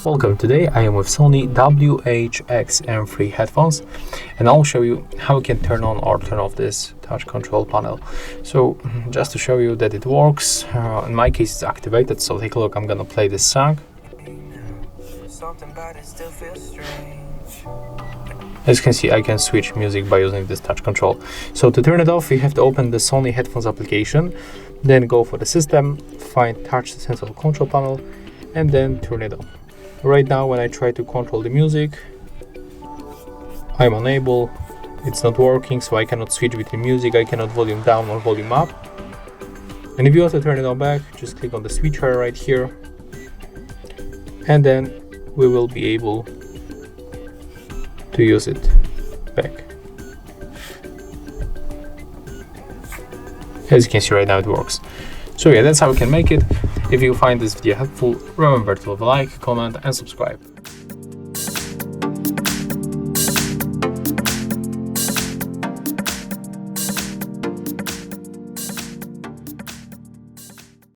Welcome. Today I am with Sony WH-1000XM3 headphones, and I'll show you how you can turn on or turn off this touch control panel. So just to show you that it works, in my case it's activated, so take a look. I'm gonna play this song. As you can see, I can switch music by using this touch control. So to turn it off, you have to open the Sony headphones application, then go for the system, find touch sensor control panel, and then turn it on. Right now, when I try to control the music, I'm unable. It's not working, so I cannot switch between music. I cannot volume down or volume up. And if you want to turn it on back, just click on the switcher right here, and then we will be able to use it back. As you can see right now, it works. So yeah, that's how we can make it. If you find this video helpful, remember to leave a like, comment and subscribe.